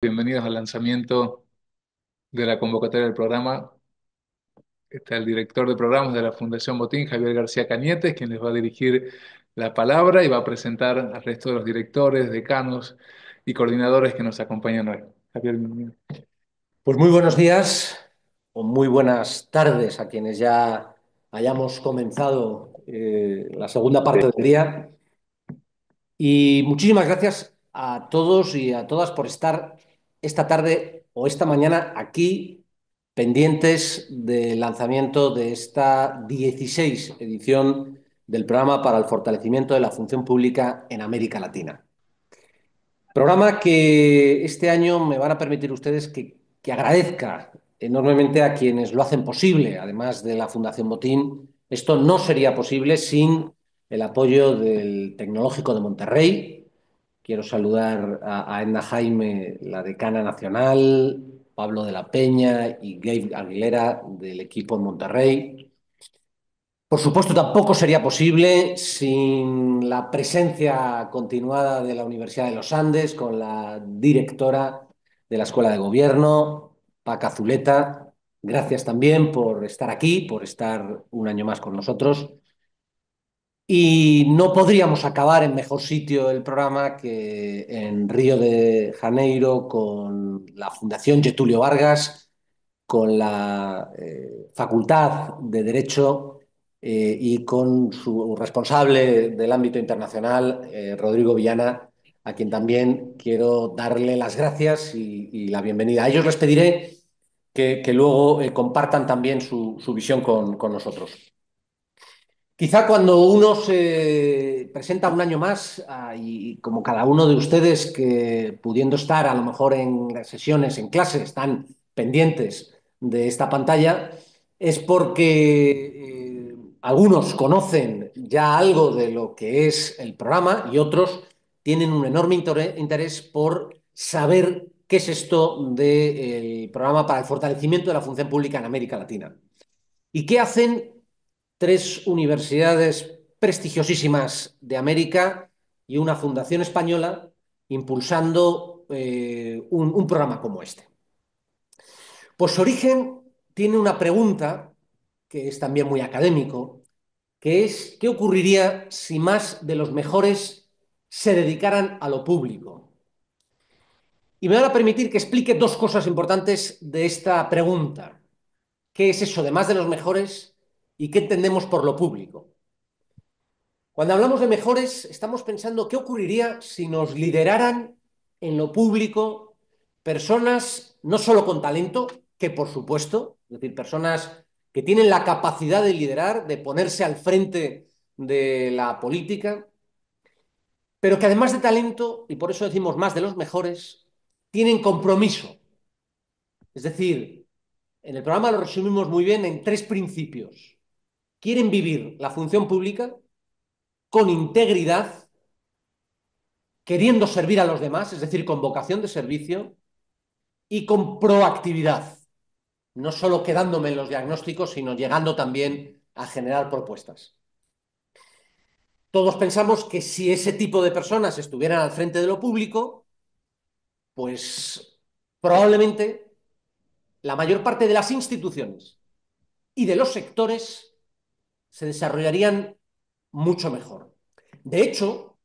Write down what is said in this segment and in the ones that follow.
Bienvenidos al lanzamiento de la convocatoria del programa. Está el director de programas de la Fundación Botín, Javier García Cañetes, quien les va a dirigir la palabra y va a presentar al resto de los directores, decanos y coordinadores que nos acompañan hoy. Javier, bienvenido. Pues muy buenos días o muy buenas tardes a quienes ya hayamos comenzado la segunda parte del día. Y muchísimas gracias a todos y a todas por estar esta tarde o esta mañana aquí pendientes del lanzamiento de esta 16 edición del programa para el fortalecimiento de la función pública en América Latina. Programa que este año me van a permitir ustedes que agradezca enormemente a quienes lo hacen posible, además de la Fundación Botín. Esto no sería posible sin el apoyo del Tecnológico de Monterrey. Quiero saludar a Edna Jaime, la decana nacional, Pablo de la Peña y Gabe Aguilera del equipo en Monterrey. Por supuesto, tampoco sería posible sin la presencia continuada de la Universidad de los Andes, con la directora de la Escuela de Gobierno, Paca Zuleta. Gracias también por estar aquí, por estar un año más con nosotros. Y no podríamos acabar en mejor sitio el programa que en Río de Janeiro con la Fundación Getúlio Vargas, con la Facultad de Derecho y con su responsable del ámbito internacional, Rodrigo Villana, a quien también quiero darle las gracias y la bienvenida. A ellos les pediré que luego compartan también su visión con nosotros. Quizá cuando uno se presenta un año más, y como cada uno de ustedes que pudiendo estar a lo mejor en las sesiones, en clase, están pendientes de esta pantalla, es porque algunos conocen ya algo de lo que es el programa y otros tienen un enorme interés por saber qué es esto del programa para el fortalecimiento de la función pública en América Latina. ¿Y qué hacen tres universidades prestigiosísimas de América y una fundación española impulsando un programa como este? Pues su origen tiene una pregunta que es también muy académico, que es ¿qué ocurriría si más de los mejores se dedicaran a lo público? Y me van a permitir que explique dos cosas importantes de esta pregunta. ¿Qué es eso de más de los mejores y qué entendemos por lo público? Cuando hablamos de mejores, estamos pensando qué ocurriría si nos lideraran en lo público personas no solo con talento, que por supuesto, es decir, personas que tienen la capacidad de liderar, de ponerse al frente de la política, pero que además de talento, y por eso decimos más de los mejores, tienen compromiso. Es decir, en el programa lo resumimos muy bien en tres principios. Quieren vivir la función pública con integridad, queriendo servir a los demás, es decir, con vocación de servicio y con proactividad, no solo quedándome en los diagnósticos, sino llegando también a generar propuestas. Todos pensamos que si ese tipo de personas estuvieran al frente de lo público, pues probablemente la mayor parte de las instituciones y de los sectores se desarrollarían mucho mejor. De hecho,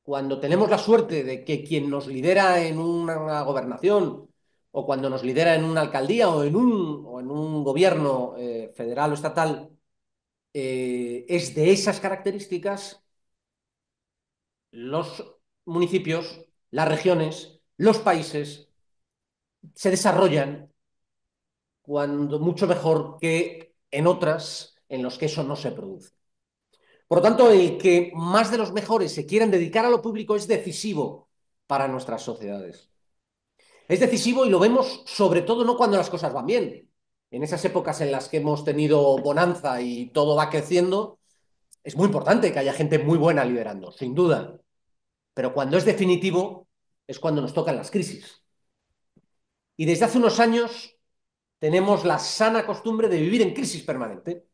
cuando tenemos la suerte de que quien nos lidera en una gobernación o cuando nos lidera en una alcaldía o en un gobierno federal o estatal es de esas características, los municipios, las regiones, los países se desarrollan cuando mucho mejor que en otras en los que eso no se produce. Por lo tanto, el que más de los mejores se quieran dedicar a lo público es decisivo para nuestras sociedades. Es decisivo y lo vemos sobre todo no cuando las cosas van bien. En esas épocas en las que hemos tenido bonanza y todo va creciendo, es muy importante que haya gente muy buena liderando, sin duda. Pero cuando es definitivo, es cuando nos tocan las crisis. Y desde hace unos años tenemos la sana costumbre de vivir en crisis permanente.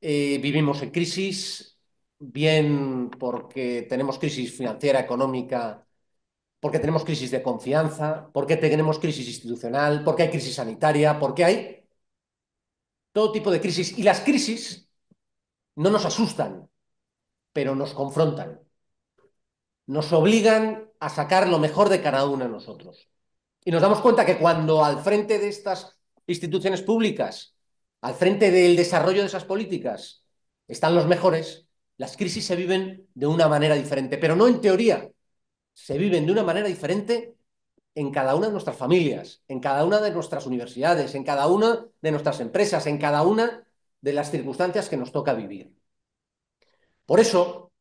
Vivimos en crisis, bien porque tenemos crisis financiera, económica, porque tenemos crisis de confianza, porque tenemos crisis institucional, porque hay crisis sanitaria, porque hay todo tipo de crisis. Y las crisis no nos asustan, pero nos confrontan, nos obligan a sacar lo mejor de cada uno de nosotros. Y nos damos cuenta que cuando al frente de estas instituciones públicas, al frente del desarrollo de esas políticas, están los mejores, las crisis se viven de una manera diferente, pero no en teoría, se viven de una manera diferente en cada una de nuestras familias, en cada una de nuestras universidades, en cada una de nuestras empresas, en cada una de las circunstancias que nos toca vivir. Por eso,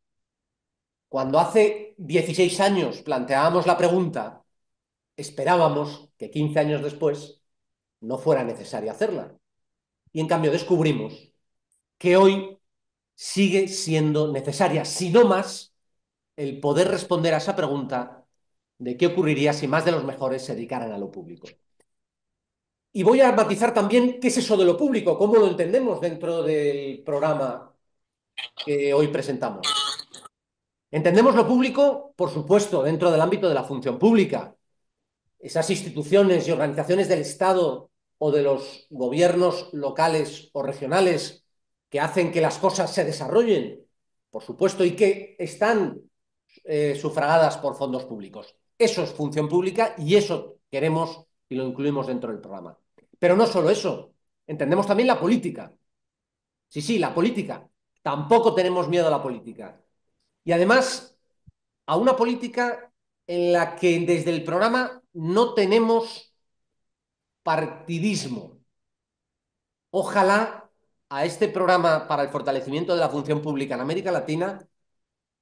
cuando hace 16 años planteábamos la pregunta, esperábamos que 15 años después no fuera necesario hacerla. Y en cambio descubrimos que hoy sigue siendo necesaria, si no más, el poder responder a esa pregunta de qué ocurriría si más de los mejores se dedicaran a lo público. Y voy a matizar también qué es eso de lo público, cómo lo entendemos dentro del programa que hoy presentamos. Entendemos lo público, por supuesto, dentro del ámbito de la función pública, esas instituciones y organizaciones del Estado o de los gobiernos locales o regionales que hacen que las cosas se desarrollen, por supuesto, y que están sufragadas por fondos públicos. Eso es función pública y eso queremos y lo incluimos dentro del programa. Pero no solo eso, entendemos también la política. Sí, sí, la política. Tampoco tenemos miedo a la política. Y además, a una política en la que desde el programa no tenemos partidismo. Ojalá a este programa para el fortalecimiento de la función pública en América Latina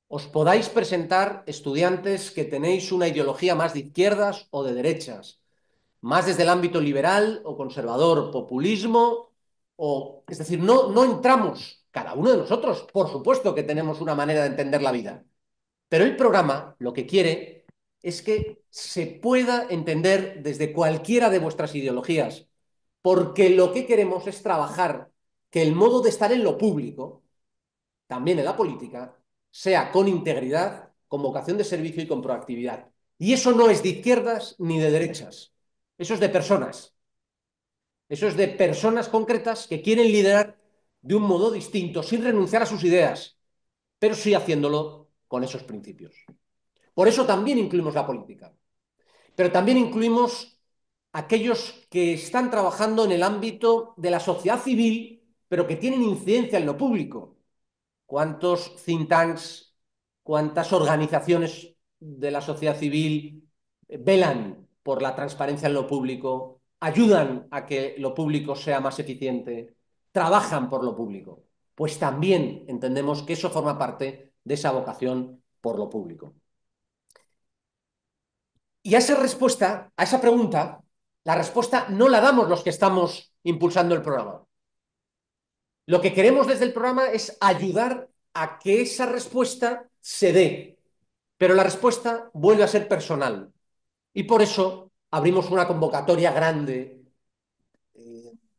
os podáis presentar estudiantes que tenéis una ideología más de izquierdas o de derechas, más desde el ámbito liberal o conservador, populismo, o, es decir, no entramos, cada uno de nosotros, por supuesto que tenemos una manera de entender la vida, pero el programa lo que quiere es que se pueda entender desde cualquiera de vuestras ideologías, porque lo que queremos es trabajar que el modo de estar en lo público, también en la política, sea con integridad, con vocación de servicio y con proactividad. Y eso no es de izquierdas ni de derechas, eso es de personas. Eso es de personas concretas que quieren liderar de un modo distinto, sin renunciar a sus ideas, pero sí haciéndolo con esos principios. Por eso también incluimos la política, pero también incluimos aquellos que están trabajando en el ámbito de la sociedad civil, pero que tienen incidencia en lo público. ¿Cuántos think tanks, cuántas organizaciones de la sociedad civil velan por la transparencia en lo público, ayudan a que lo público sea más eficiente, trabajan por lo público? Pues también entendemos que eso forma parte de esa vocación por lo público. Y a esa respuesta, a esa pregunta, la respuesta no la damos los que estamos impulsando el programa. Lo que queremos desde el programa es ayudar a que esa respuesta se dé, pero la respuesta vuelve a ser personal. Y por eso abrimos una convocatoria grande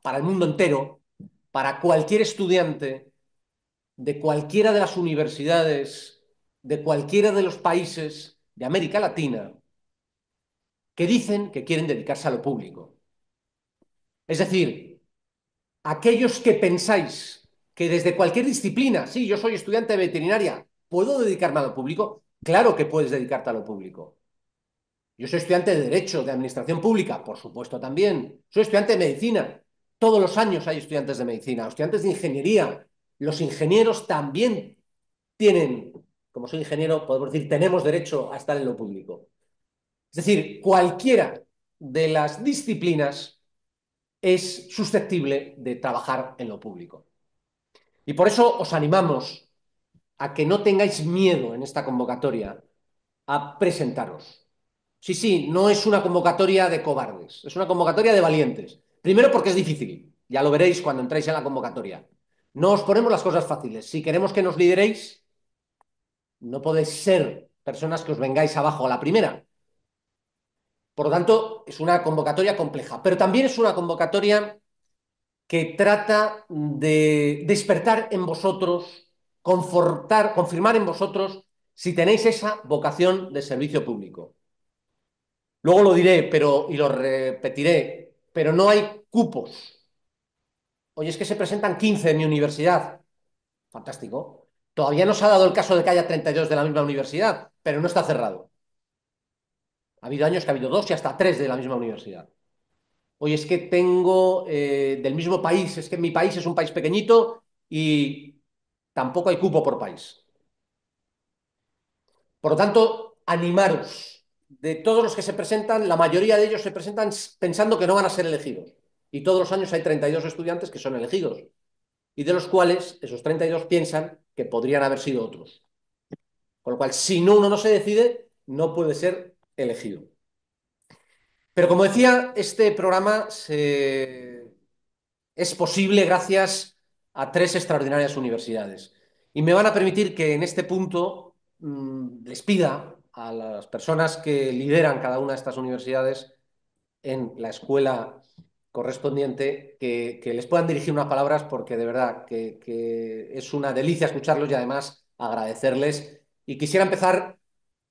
para el mundo entero, para cualquier estudiante de cualquiera de las universidades, de cualquiera de los países de América Latina, que dicen que quieren dedicarse a lo público. Es decir, aquellos que pensáis que desde cualquier disciplina, sí, yo soy estudiante de veterinaria, ¿puedo dedicarme a lo público? Claro que puedes dedicarte a lo público. Yo soy estudiante de Derecho, de Administración Pública, por supuesto también. Soy estudiante de Medicina. Todos los años hay estudiantes de Medicina, estudiantes de Ingeniería. Los ingenieros también tienen, como soy ingeniero, podemos decir, tenemos derecho a estar en lo público. Es decir, cualquiera de las disciplinas es susceptible de trabajar en lo público. Y por eso os animamos a que no tengáis miedo en esta convocatoria a presentaros. Sí, sí, no es una convocatoria de cobardes, es una convocatoria de valientes. Primero porque es difícil, ya lo veréis cuando entréis en la convocatoria. No os ponemos las cosas fáciles. Si queremos que nos lideréis, no podéis ser personas que os vengáis abajo a la primera. Por lo tanto, es una convocatoria compleja, pero también es una convocatoria que trata de despertar en vosotros, confortar, confirmar en vosotros si tenéis esa vocación de servicio público. Luego lo diré, pero, y lo repetiré, pero no hay cupos. Oye, es que se presentan 15 en mi universidad. Fantástico. Todavía no se ha dado el caso de que haya 32 de la misma universidad, pero no está cerrado. Ha habido años que ha habido dos y hasta tres de la misma universidad. Oye, es que tengo del mismo país, es que mi país es un país pequeñito y tampoco hay cupo por país. Por lo tanto, animaros. De todos los que se presentan, la mayoría de ellos se presentan pensando que no van a ser elegidos. Y todos los años hay 32 estudiantes que son elegidos. Y de los cuales esos 32 piensan que podrían haber sido otros. Con lo cual, si no, uno no se decide, no puede ser elegido. Pero como decía, este programa es posible gracias a tres extraordinarias universidades. Y me van a permitir que en este punto les pida a las personas que lideran cada una de estas universidades en la escuela correspondiente que les puedan dirigir unas palabras porque de verdad que es una delicia escucharlos y además agradecerles. Y quisiera empezar,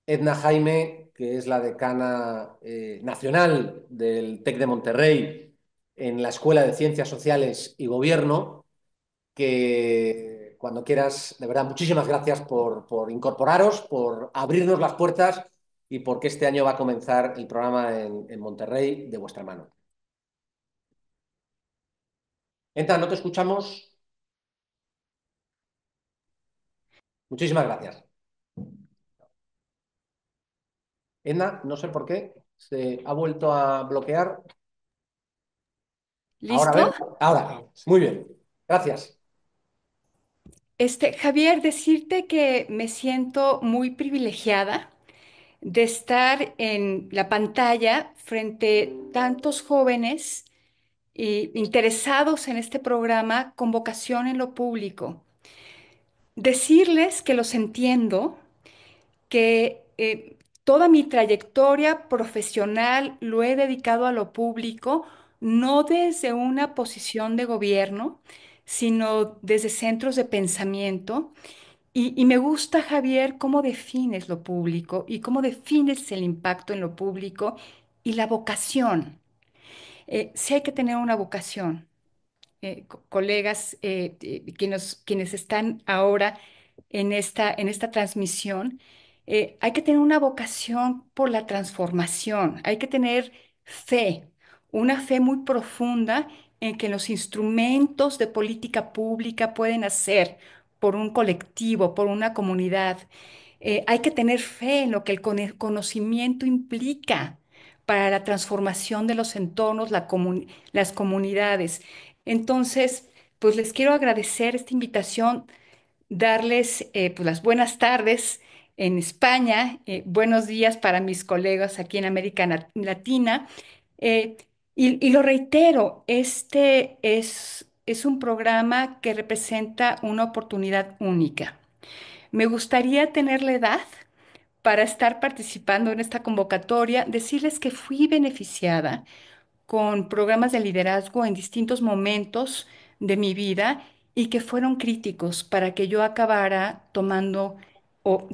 Edna Jaime, que es la decana nacional del TEC de Monterrey en la Escuela de Ciencias Sociales y Gobierno, que cuando quieras, de verdad, muchísimas gracias por incorporaros, por abrirnos las puertas y porque este año va a comenzar el programa en Monterrey de vuestra mano. Entra, no te escuchamos. Muchísimas gracias. Edna, no sé por qué, se ha vuelto a bloquear. Ahora, a ¿Listo? ver, ahora, muy bien. Gracias. Javier, decirte que me siento muy privilegiada de estar en la pantalla frente a tantos jóvenes interesados en este programa con vocación en lo público. Decirles que los entiendo, que toda mi trayectoria profesional lo he dedicado a lo público, no desde una posición de gobierno, sino desde centros de pensamiento. Y me gusta, Javier, cómo defines lo público y cómo defines el impacto en lo público y la vocación. Sí hay que tener una vocación, colegas, quienes están ahora en esta transmisión, hay que tener una vocación por la transformación, hay que tener fe, una fe muy profunda en que los instrumentos de política pública pueden hacer por un colectivo, por una comunidad. Hay que tener fe en lo que el conocimiento implica para la transformación de los entornos, las comunidades. Entonces, pues les quiero agradecer esta invitación, darles pues las buenas tardes en España, buenos días para mis colegas aquí en América Latina. eh, y lo reitero, es un programa que representa una oportunidad única. Me gustaría tener la edad para estar participando en esta convocatoria, decirles que fui beneficiada con programas de liderazgo en distintos momentos de mi vida y que fueron críticos para que yo acabara tomando o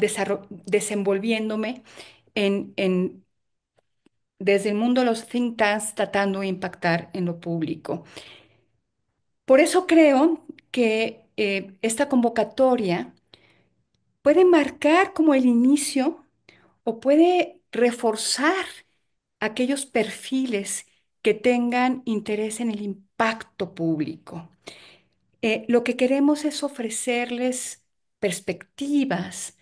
desenvolviéndome en desde el mundo de los think tanks tratando de impactar en lo público. Por eso creo que esta convocatoria puede marcar como el inicio o puede reforzar aquellos perfiles que tengan interés en el impacto público. Lo que queremos es ofrecerles perspectivas,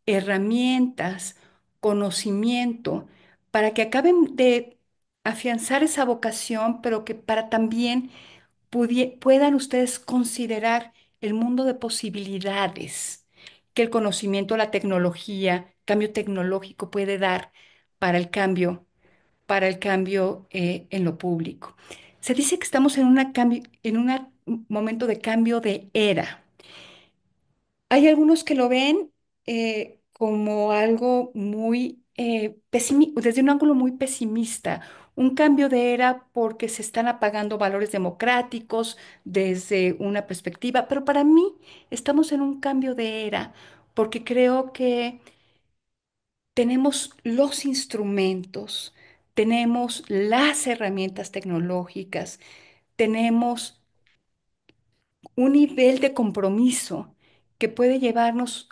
herramientas, conocimiento, para que acaben de afianzar esa vocación, pero que para también puedan ustedes considerar el mundo de posibilidades que el conocimiento, la tecnología, cambio tecnológico puede dar para para el cambio en lo público. Se dice que estamos en un momento de cambio de era. Hay algunos que lo ven como algo muy desde un ángulo muy pesimista, un cambio de era porque se están apagando valores democráticos desde una perspectiva, pero para mí estamos en un cambio de era porque creo que tenemos los instrumentos tenemos las herramientas tecnológicas, tenemos un nivel de compromiso que puede llevarnos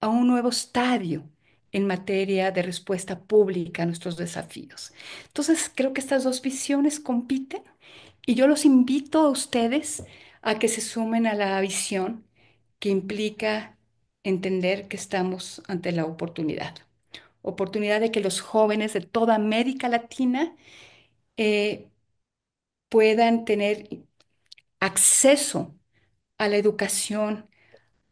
a un nuevo estadio en materia de respuesta pública a nuestros desafíos. Entonces, creo que estas dos visiones compiten y yo los invito a ustedes a que se sumen a la visión que implica entender que estamos ante la oportunidad de que los jóvenes de toda América Latina eh, puedan tener acceso a la educación,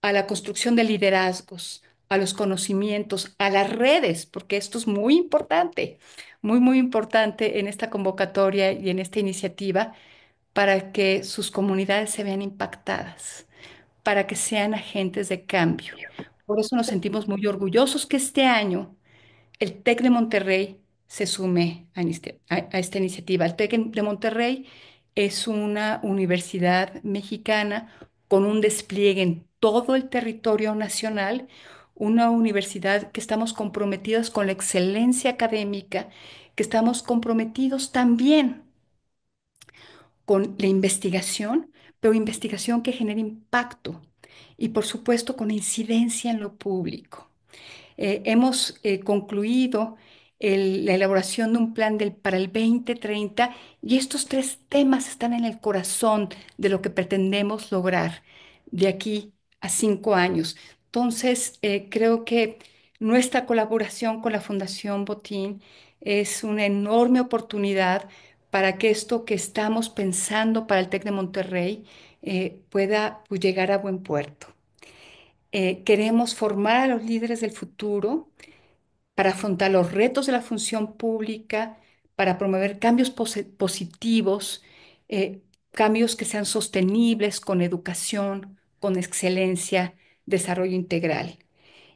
a la construcción de liderazgos, a los conocimientos, a las redes, porque esto es muy importante, muy importante en esta convocatoria y en esta iniciativa para que sus comunidades se vean impactadas, para que sean agentes de cambio. Por eso nos sentimos muy orgullosos que este año el TEC de Monterrey se sume a esta iniciativa. El TEC de Monterrey es una universidad mexicana con un despliegue en todo el territorio nacional, una universidad que estamos comprometidos con la excelencia académica, que estamos comprometidos también con la investigación, pero investigación que genere impacto y por supuesto con incidencia en lo público. Hemos concluido la elaboración de un plan para el 2030 y estos tres temas están en el corazón de lo que pretendemos lograr de aquí a 5 años. Entonces, creo que nuestra colaboración con la Fundación Botín es una enorme oportunidad para que esto que estamos pensando para el TEC de Monterrey pueda pues, llegar a buen puerto. Queremos formar a los líderes del futuro para afrontar los retos de la función pública, para promover cambios positivos, eh, cambios que sean sostenibles con educación, con excelencia, desarrollo integral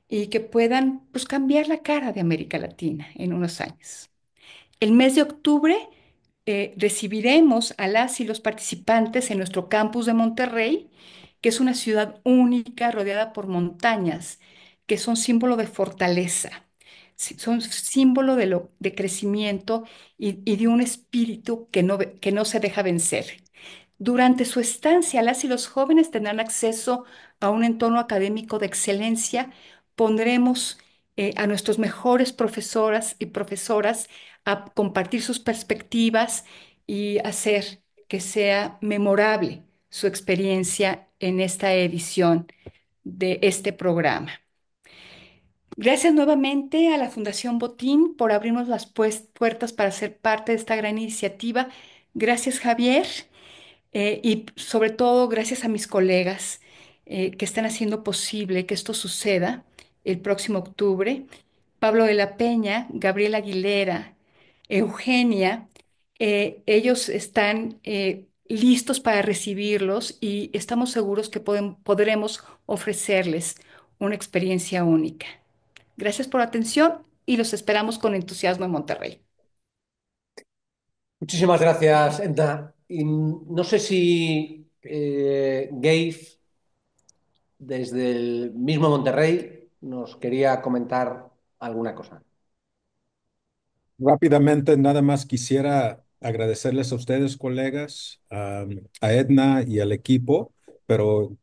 y que puedan pues, cambiar la cara de América Latina en unos años. El mes de octubre recibiremos a las y los participantes en nuestro campus de Monterrey, que es una ciudad única rodeada por montañas, que son símbolo de fortaleza, son símbolo de crecimiento y de un espíritu que no se deja vencer. Durante su estancia, las y los jóvenes tendrán acceso a un entorno académico de excelencia. Pondremos a nuestros mejores profesoras y profesoras a compartir sus perspectivas y hacer que sea memorable su experiencia en esta edición de este programa. Gracias nuevamente a la Fundación Botín por abrirnos las puertas para ser parte de esta gran iniciativa. Gracias, Javier. Y sobre todo gracias a mis colegas que están haciendo posible que esto suceda el próximo octubre. Pablo de la Peña, Gabriela Aguilera, Eugenia, ellos están listos para recibirlos y estamos seguros que podremos ofrecerles una experiencia única. Gracias por la atención y los esperamos con entusiasmo en Monterrey. Muchísimas gracias, Edna. Y no sé si Gabe, desde el mismo Monterrey, nos quería comentar alguna cosa. Rápidamente, nada más quisiera agradecerles a ustedes, colegas, a Edna y al equipo, pero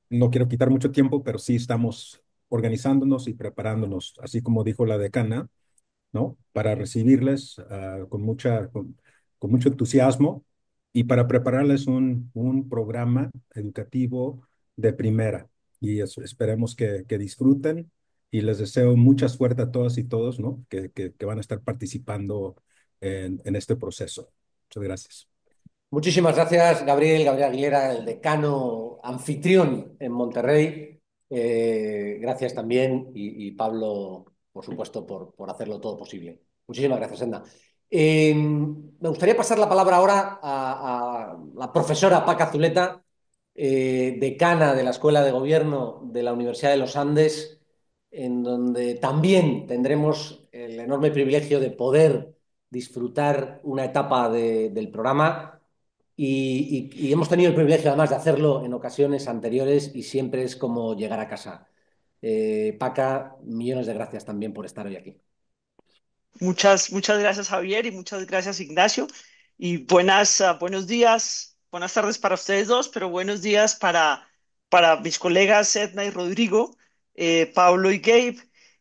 no quiero quitar mucho tiempo, pero sí estamos organizándonos y preparándonos, así como dijo la decana, ¿no? Para recibirles con mucho entusiasmo y para prepararles un programa educativo de primera. Y eso, esperemos que disfruten y les deseo mucha suerte a todas y todos, ¿no? Que van a estar participando en este proceso. Muchas gracias. Muchísimas gracias, Gabriel Aguilera, el decano anfitrión en Monterrey. Gracias también y Pablo, por supuesto, por hacerlo todo posible. Muchísimas gracias, Edna. Me gustaría pasar la palabra ahora a la profesora Paca Zuleta, decana de la Escuela de Gobierno de la Universidad de los Andes, en donde también tendremos el enorme privilegio de poder disfrutar una etapa del programa y hemos tenido el privilegio además de hacerlo en ocasiones anteriores y siempre es como llegar a casa. Paca, millones de gracias también por estar hoy aquí. Muchas gracias, Javier, y muchas gracias, Ignacio. Y buenos días, buenas tardes para ustedes dos, pero buenos días para mis colegas Edna y Rodrigo, Pablo y Gabe,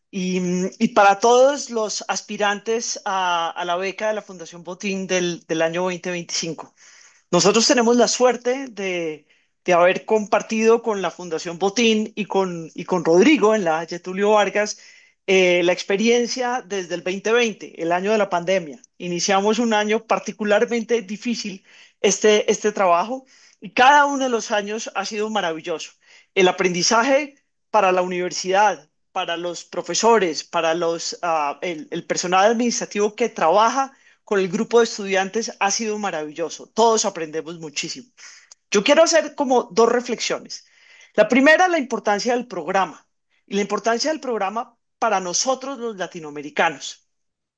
y para todos los aspirantes a la beca de la Fundación Botín del año 2025. Nosotros tenemos la suerte de haber compartido con la Fundación Botín y con Rodrigo en la Getulio Vargas la experiencia desde el 2020, el año de la pandemia. Iniciamos un año particularmente difícil este trabajo y cada uno de los años ha sido maravilloso. El aprendizaje para la universidad, para los profesores, el personal administrativo que trabaja con el grupo de estudiantes ha sido maravilloso. Todos aprendemos muchísimo. Yo quiero hacer como dos reflexiones. La primera, la importancia del programa y la importancia del programa para nosotros los latinoamericanos.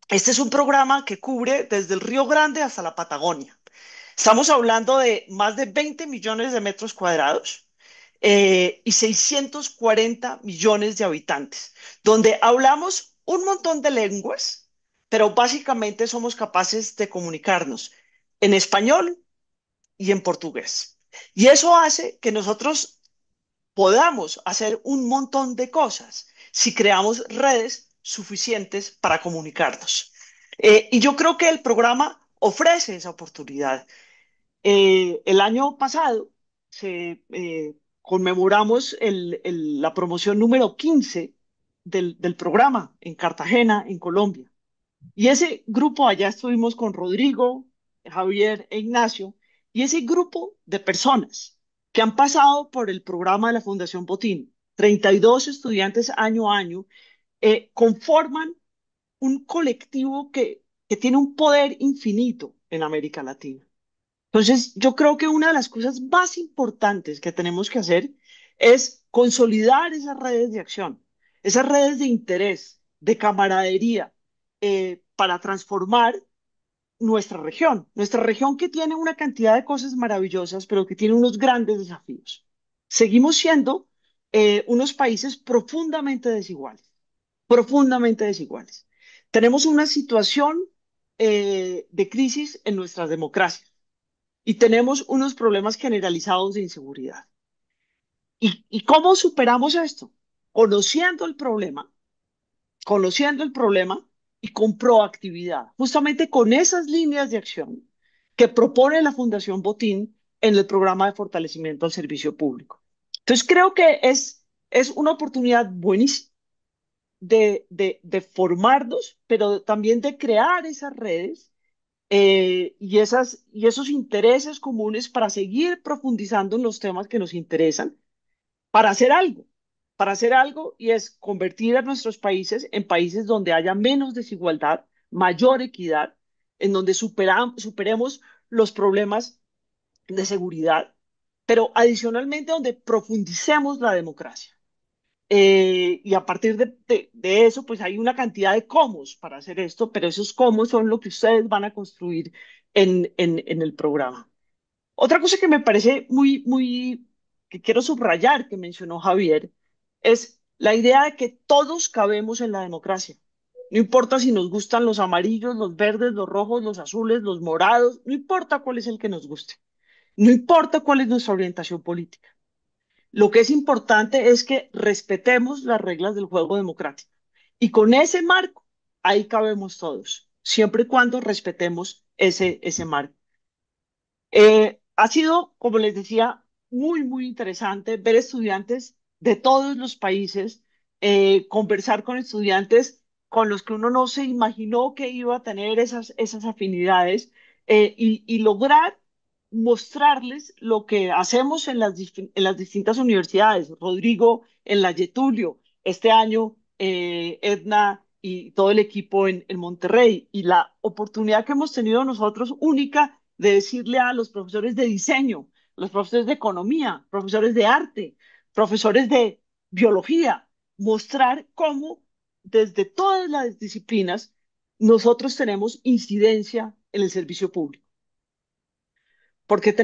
Este es un programa que cubre desde el Río Grande hasta la Patagonia. Estamos hablando de más de 20 millones de metros cuadrados y 640 millones de habitantes, donde hablamos un montón de lenguas, pero básicamente somos capaces de comunicarnos en español y en portugués. Y eso hace que nosotros podamos hacer un montón de cosas si creamos redes suficientes para comunicarnos. Y yo creo que el programa ofrece esa oportunidad. El año pasado conmemoramos la promoción número 15 del programa en Cartagena, en Colombia. Y ese grupo, allá estuvimos con Rodrigo, Javier e Ignacio, y ese grupo de personas que han pasado por el programa de la Fundación Botín, 32 estudiantes año a año, conforman un colectivo que tiene un poder infinito en América Latina. Entonces, yo creo que una de las cosas más importantes que tenemos que hacer es consolidar esas redes de acción, esas redes de interés, de camaradería, para transformar nuestra región que tiene una cantidad de cosas maravillosas, pero que tiene unos grandes desafíos. Seguimos siendo unos países profundamente desiguales. Tenemos una situación de crisis en nuestras democracias y tenemos unos problemas generalizados de inseguridad. ¿Y cómo superamos esto? Conociendo el problema, conociendo el problema y con proactividad, justamente con esas líneas de acción que propone la Fundación Botín en el programa de fortalecimiento al servicio público. Entonces creo que es una oportunidad buenísima de formarnos, pero también de crear esas redes y esos intereses comunes para seguir profundizando en los temas que nos interesan, para hacer algo, y es convertir a nuestros países en países donde haya menos desigualdad, mayor equidad, en donde superemos los problemas de seguridad, pero adicionalmente donde profundicemos la democracia. Y a partir de eso, pues hay una cantidad de cómo para hacer esto, pero esos cómo son lo que ustedes van a construir en el programa. Otra cosa que me parece que quiero subrayar, que mencionó Javier, es la idea de que todos cabemos en la democracia. No importa si nos gustan los amarillos, los verdes, los rojos, los azules, los morados, no importa cuál es el que nos guste, no importa cuál es nuestra orientación política. Lo que es importante es que respetemos las reglas del juego democrático. Y con ese marco, ahí cabemos todos, siempre y cuando respetemos ese marco. Ha sido, como les decía, muy interesante ver estudiantes de todos los países, conversar con estudiantes con los que uno no se imaginó que iba a tener esas afinidades y lograr mostrarles lo que hacemos en las distintas universidades. Rodrigo en la Getulio, este año Edna y todo el equipo en Monterrey, y la oportunidad que hemos tenido nosotros única de decirle a los profesores de diseño, los profesores de economía, profesores de arte, profesores de biología, mostrar cómo desde todas las disciplinas nosotros tenemos incidencia en el servicio público. Porque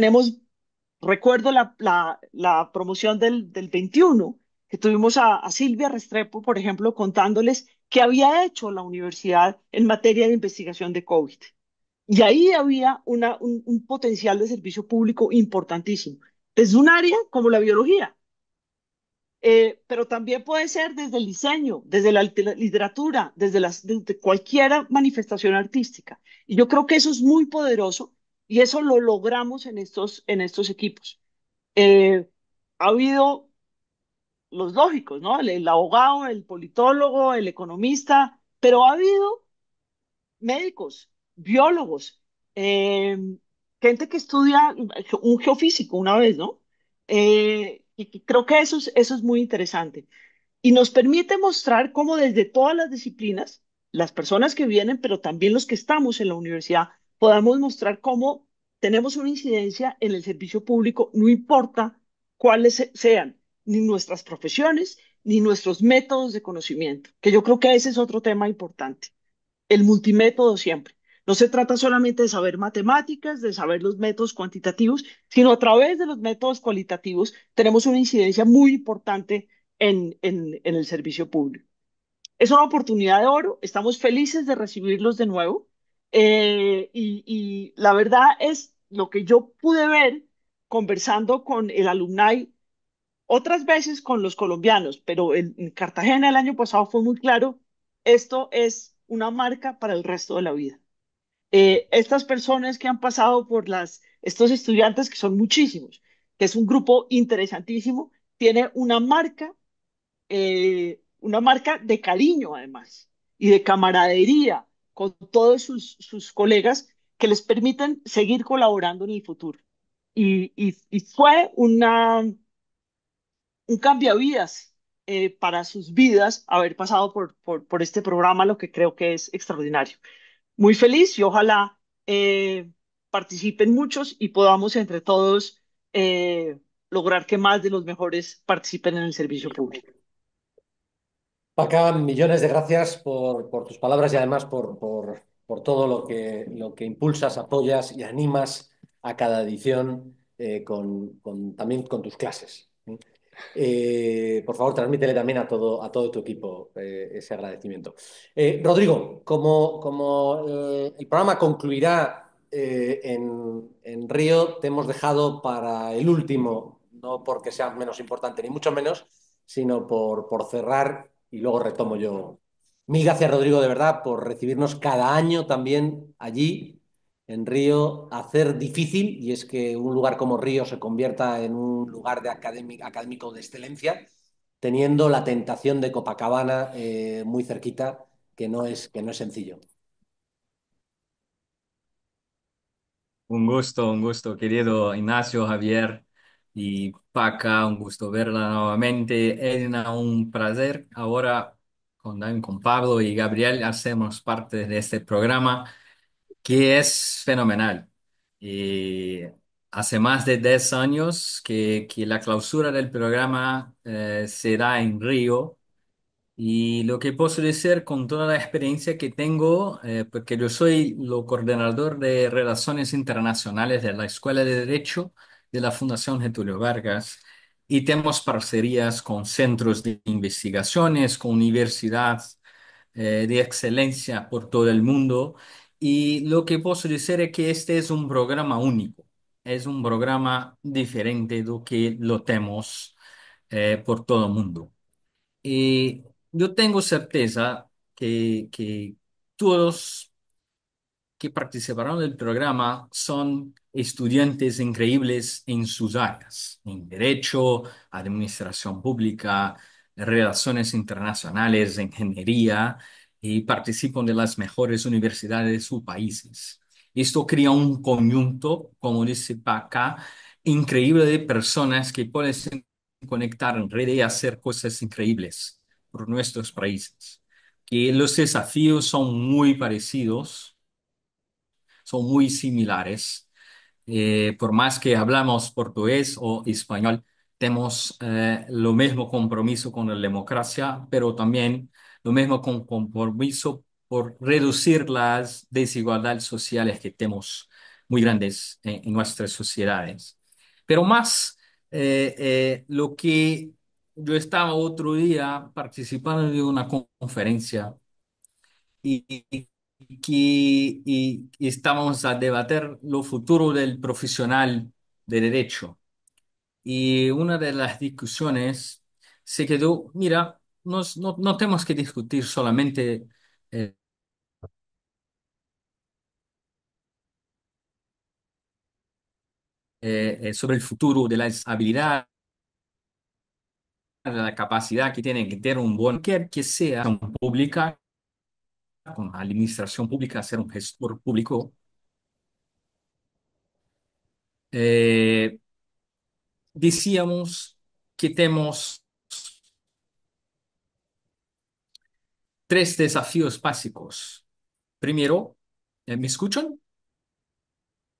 recuerdo la promoción del 21, que tuvimos a Silvia Restrepo, por ejemplo, contándoles que había hecho la universidad en materia de investigación de COVID. Y ahí había un potencial de servicio público importantísimo, desde un área como la biología, pero también puede ser desde el diseño, desde la literatura, desde cualquier manifestación artística. Y yo creo que eso es muy poderoso y eso lo logramos en estos equipos. Eh, ha habido los lógicos, ¿no? El abogado, el politólogo, el economista, pero ha habido médicos, biólogos, gente que estudia un geofísico una vez, ¿no? Y creo que eso es muy interesante. Y nos permite mostrar cómo desde todas las disciplinas, las personas que vienen, pero también los que estamos en la universidad, podamos mostrar cómo tenemos una incidencia en el servicio público, no importa cuáles sean, ni nuestras profesiones, ni nuestros métodos de conocimiento, que yo creo que ese es otro tema importante, el multimétodo siempre. No se trata solamente de saber matemáticas, de saber los métodos cuantitativos, sino a través de los métodos cualitativos tenemos una incidencia muy importante en el servicio público. Es una oportunidad de oro, estamos felices de recibirlos de nuevo y la verdad es lo que yo pude ver conversando con el alumni, otras veces con los colombianos, pero en Cartagena el año pasado fue muy claro, esto es una marca para el resto de la vida. Estas personas que han pasado por estos estudiantes, que son muchísimos, que es un grupo interesantísimo, tiene una marca de cariño además y de camaradería con todos sus colegas que les permiten seguir colaborando en el futuro. Y fue un cambiavidas para sus vidas haber pasado por este programa, lo que creo que es extraordinario. Muy feliz y ojalá participen muchos y podamos entre todos lograr que más de los mejores participen en el servicio público. Paca, millones de gracias por tus palabras y además por todo lo que impulsas, apoyas y animas a cada edición también con tus clases. Por favor, transmítele también a todo tu equipo ese agradecimiento. Rodrigo, como el programa concluirá en Río, te hemos dejado para el último, no porque sea menos importante ni mucho menos, sino por cerrar y luego retomo yo. Mil gracias, Rodrigo, de verdad, por recibirnos cada año también allí en Río, hacer difícil, y es que un lugar como Río se convierta en un lugar de académico de excelencia, teniendo la tentación de Copacabana muy cerquita, que no es sencillo. Un gusto, querido Ignacio, Javier y Paca, un gusto verla nuevamente. Edna, un placer. Ahora con Pablo y Gabriel hacemos parte de este programa que es fenomenal. Y hace más de 10 años que la clausura del programa se da en Río. Y lo que puedo decir con toda la experiencia que tengo, porque yo soy lo coordinador de Relaciones Internacionales de la Escuela de Derecho de la Fundación Getúlio Vargas, y tenemos parcerías con centros de investigaciones, con universidades de excelencia por todo el mundo. Y lo que puedo decir es que este es un programa único, es un programa diferente de lo que lo tenemos por todo el mundo. Y yo tengo certeza que todos que participaron del programa son estudiantes increíbles en sus áreas, en derecho, administración pública, relaciones internacionales, ingeniería, y participan de las mejores universidades de sus países. Esto crea un conjunto, como dice acá, increíble de personas que pueden conectar en red y hacer cosas increíbles por nuestros países. Que los desafíos son muy parecidos, son muy similares. Por más que hablamos portugués o español, tenemos lo mismo compromiso con la democracia, pero también lo mismo con compromiso por reducir las desigualdades sociales que tenemos muy grandes en nuestras sociedades. Pero más lo que yo estaba otro día participando de una conferencia y estamos a debatir lo futuro del profesional de derecho. Y una de las discusiones se quedó, mira, no tenemos que discutir solamente eh, sobre el futuro de las habilidades, de la capacidad que tiene que tener un buen, que sea pública, con administración pública, ser un gestor público. Eh, Decíamos que tenemos tres desafíos básicos. Primero, ¿me escuchan?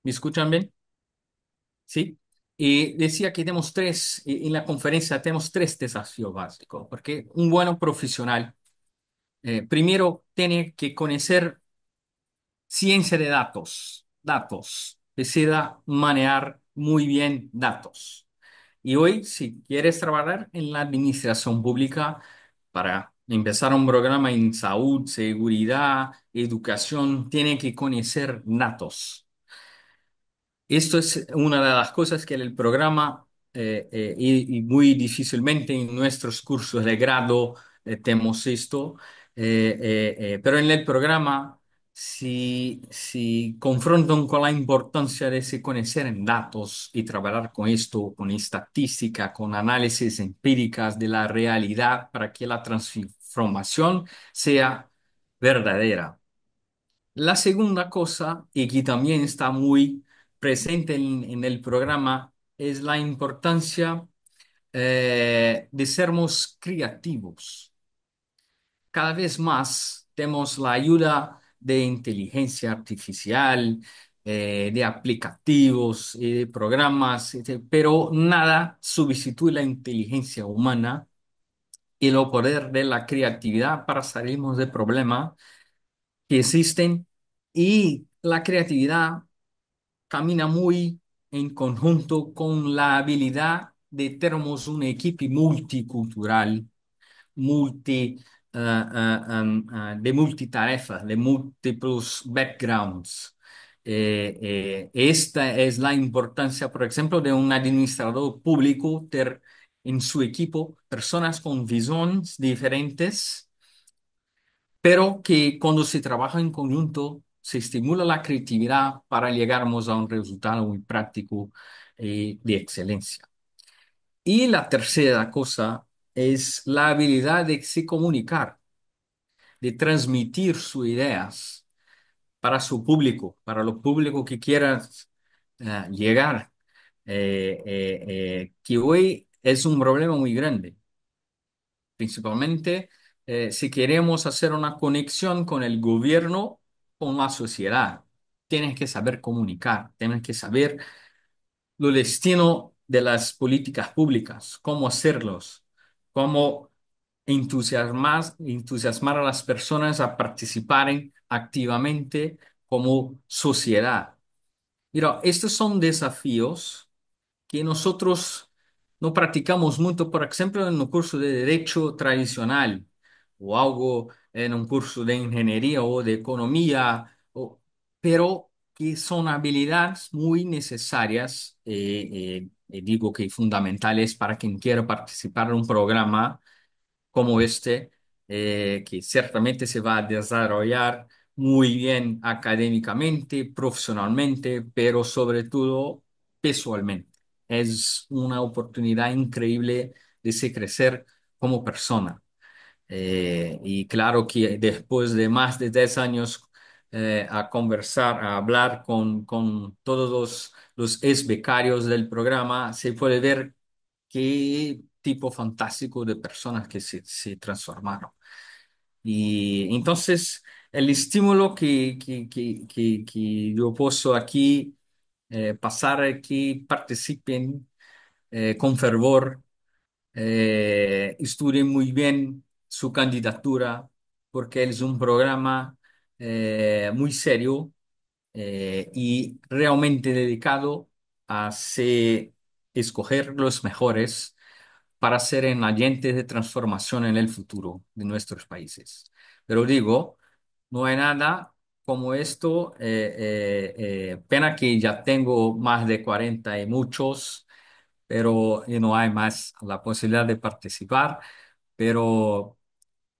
¿Me escuchan bien? Sí. Y decía que tenemos tres, en la conferencia tenemos tres desafíos básicos, porque un buen profesional, primero, tiene que conocer ciencia de datos, datos, decida manejar muy bien datos. Y hoy, si quieres trabajar en la administración pública para empezar un programa en salud, seguridad, educación, tiene que conocer datos. Esto es una de las cosas que en el programa y muy difícilmente en nuestros cursos de grado tenemos esto, pero en el programa si confrontan con la importancia de se conocer en datos y trabajar con esto, con estadística, con análisis empíricas de la realidad para que la transformación sea verdadera. La segunda cosa, y que también está muy presente en el programa, es la importancia de sermos creativos. Cada vez más tenemos la ayuda de inteligencia artificial, de aplicativos, de programas, pero nada sustituye la inteligencia humana y el poder de la creatividad para salirnos de problemas que existen y la creatividad camina muy en conjunto con la habilidad de tenemos un equipo multicultural, multi, de multitarefas, de múltiples backgrounds. Esta es la importancia, por ejemplo, de un administrador público ter en su equipo personas con visiones diferentes pero que cuando se trabaja en conjunto se estimula la creatividad para llegarnos a un resultado muy práctico de excelencia. Y la tercera cosa es la habilidad de se comunicar, de transmitir sus ideas para su público, para los públicos que quieran llegar, que hoy es un problema muy grande principalmente si queremos hacer una conexión con el gobierno, con la sociedad. Tienes que saber comunicar, tienes que saber lo destino de las políticas públicas, cómo hacerlos, cómo entusiasmar a las personas a participar activamente como sociedad. Mira, estos son desafíos que nosotros no practicamos mucho, por ejemplo, en un curso de derecho tradicional o algo en un curso de ingeniería o de economía, pero que son habilidades muy necesarias, digo que fundamentales para quien quiera participar en un programa como este, que ciertamente se va a desarrollar muy bien académicamente, profesionalmente, pero sobre todo visualmente. Es una oportunidad increíble de se crecer como persona. Y claro que después de más de 10 años a conversar, a hablar con todos los ex becarios del programa, se puede ver qué tipo fantástico de personas que se transformaron. Y entonces, el estímulo que yo puedo aquí pasar es que participen con fervor, estudien muy bien su candidatura, porque es un programa muy serio y realmente dedicado a escoger los mejores para ser en agentes de transformación en el futuro de nuestros países. Pero digo, no hay nada como esto. Pena que ya tengo más de 40 y muchos, pero y no hay más la posibilidad de participar. Pero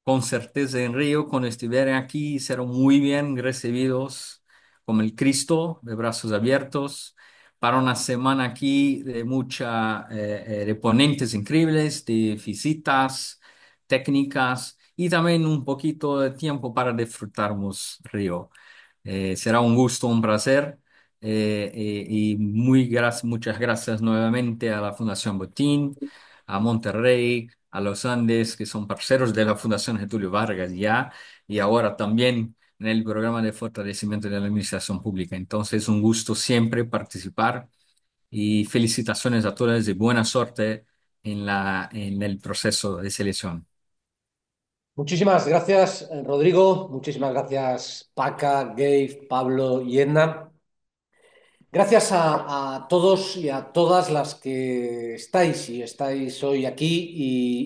con certeza en Río, cuando estuvieran aquí, serán muy bien recibidos como el Cristo, de brazos abiertos, para una semana aquí de de ponentes increíbles, de visitas técnicas y también un poquito de tiempo para disfrutarnos Río. Será un gusto, un placer. Y muchas gracias nuevamente a la Fundación Botín, a Monterrey, a los Andes, que son parceros de la Fundación Getulio Vargas ya, y ahora también en el programa de fortalecimiento de la administración pública. Entonces, un gusto siempre participar y felicitaciones a todos y buena suerte en en el proceso de selección. Muchísimas gracias, Rodrigo. Muchísimas gracias, Paca, Gabe, Pablo y Edna. Gracias a todos y a todas las que estáis y estáis hoy aquí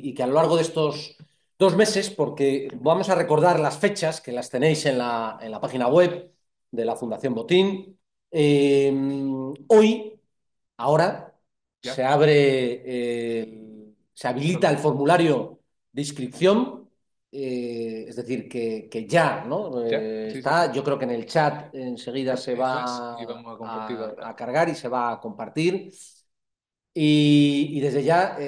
y que a lo largo de estos 2 meses, porque vamos a recordar las fechas que las tenéis en la página web de la Fundación Botín. Hoy, ahora, ¿Ya? se habilita el formulario de inscripción, es decir, que ya, ¿no? ¿Ya? Sí, sí, sí. Está, yo creo que en el chat enseguida se Eso es. va Y vamos a compartirlo ahora. a cargar y se va a compartir. Y desde ya,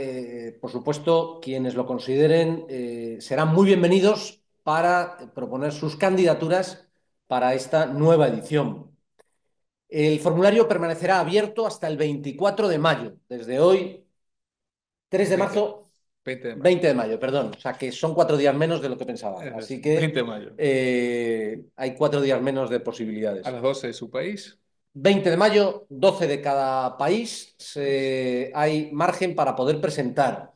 por supuesto, quienes lo consideren serán muy bienvenidos para proponer sus candidaturas para esta nueva edición. El formulario permanecerá abierto hasta el 24 de mayo, desde hoy, 3 de 20, marzo, 20 de mayo. 20 de mayo, perdón. O sea que son 4 días menos de lo que pensaba. Eso Así es, 20 de que mayo. hay 4 días menos de A posibilidades. las 12 de su país. 20 de mayo, 12 de cada país, hay margen para poder presentar.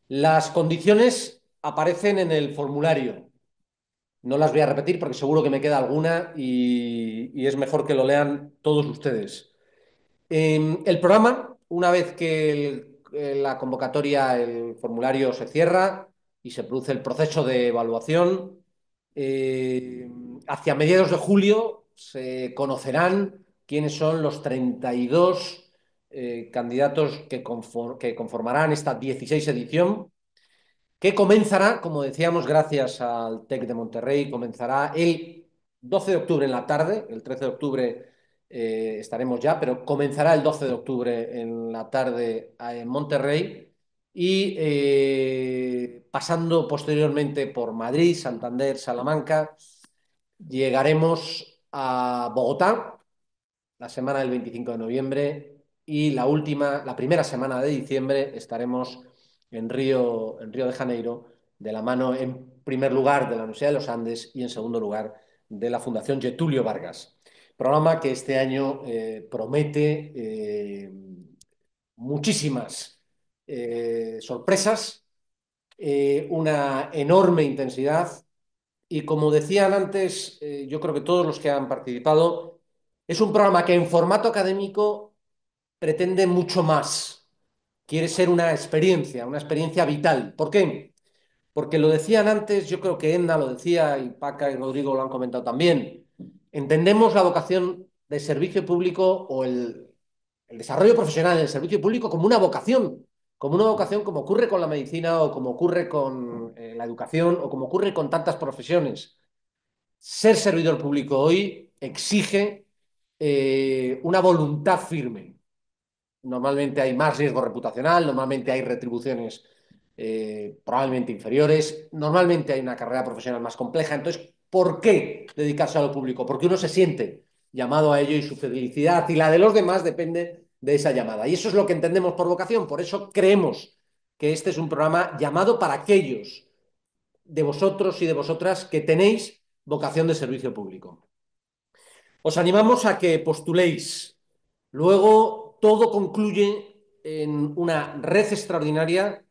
Las condiciones aparecen en el formulario. No las voy a repetir porque seguro que me queda alguna y es mejor que lo lean todos ustedes. El programa, una vez que la convocatoria, el formulario se cierra y se produce el proceso de evaluación, eh, hacia mediados de julio se conocerán quiénes son los 32 candidatos que conformarán esta 16 edición que comenzará, como decíamos, gracias al TEC de Monterrey, comenzará el 12 de octubre en la tarde, el 13 de octubre estaremos ya, pero comenzará el 12 de octubre en la tarde en Monterrey y pasando posteriormente por Madrid, Santander, Salamanca, llegaremos a Bogotá la semana del 25 de noviembre y la primera semana de diciembre estaremos en Río de Janeiro, de la mano en primer lugar de la Universidad de los Andes y en segundo lugar de la Fundación Getulio Vargas. Programa que este año promete muchísimas sorpresas, una enorme intensidad y como decían antes, yo creo que todos los que han participado, es un programa que en formato académico pretende mucho más. Quiere ser una experiencia vital. ¿Por qué? Porque lo decían antes, yo creo que Edna lo decía y Paca y Rodrigo lo han comentado también. Entendemos la vocación de servicio público o el desarrollo profesional en el servicio público como una vocación como ocurre con la medicina o como ocurre con la educación o como ocurre con tantas profesiones. Ser servidor público hoy exige una voluntad firme. Normalmente hay más riesgo reputacional, normalmente hay retribuciones probablemente inferiores, normalmente hay una carrera profesional más compleja. Entonces, ¿por qué dedicarse a lo público? Porque uno se siente llamado a ello y su felicidad y la de los demás depende de esa llamada. Y eso es lo que entendemos por vocación. Por eso creemos que este es un programa llamado para aquellos de vosotros y de vosotras que tenéis vocación de servicio público. Os animamos a que postuléis. Luego todo concluye en una red extraordinaria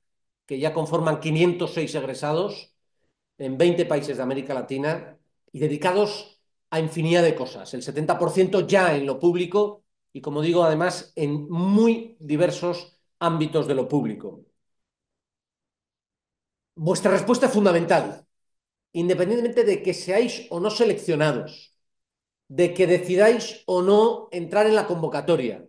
que ya conforman 506 egresados en 20 países de América Latina y dedicados a infinidad de cosas. El 70% ya en lo público y, como digo, además en muy diversos ámbitos de lo público. Vuestra respuesta es fundamental independientemente de que seáis o no seleccionados, de que decidáis o no entrar en la convocatoria,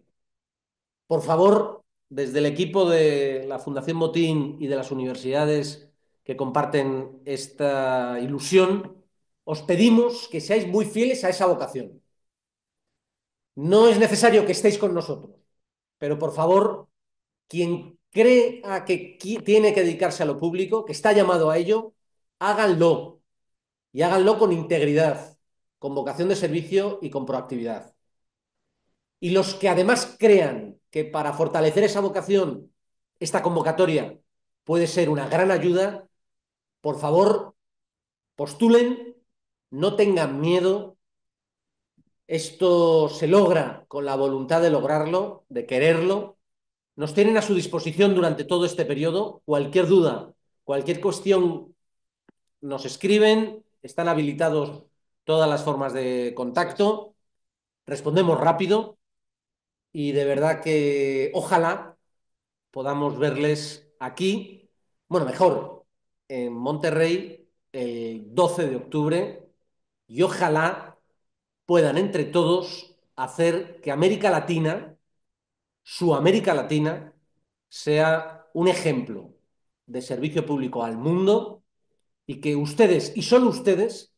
por favor, desde el equipo de la Fundación Botín y de las universidades que comparten esta ilusión, os pedimos que seáis muy fieles a esa vocación. No es necesario que estéis con nosotros, pero por favor, quien crea que tiene que dedicarse a lo público, que está llamado a ello, háganlo y háganlo con integridad, con vocación de servicio y con proactividad. Y los que además crean que para fortalecer esa vocación, esta convocatoria puede ser una gran ayuda, por favor, postulen, no tengan miedo. Esto se logra con la voluntad de lograrlo, de quererlo. Nos tienen a su disposición durante todo este periodo. Cualquier duda, cualquier cuestión, nos escriben, están habilitados todas las formas de contacto, respondemos rápido y de verdad que ojalá podamos verles aquí, bueno, mejor, en Monterrey el 12 de octubre y ojalá puedan entre todos hacer que América Latina, su América Latina, sea un ejemplo de servicio público al mundo y que ustedes, y solo ustedes,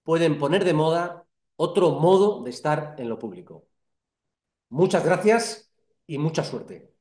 pueden poner de moda otro modo de estar en lo público. Muchas gracias y mucha suerte.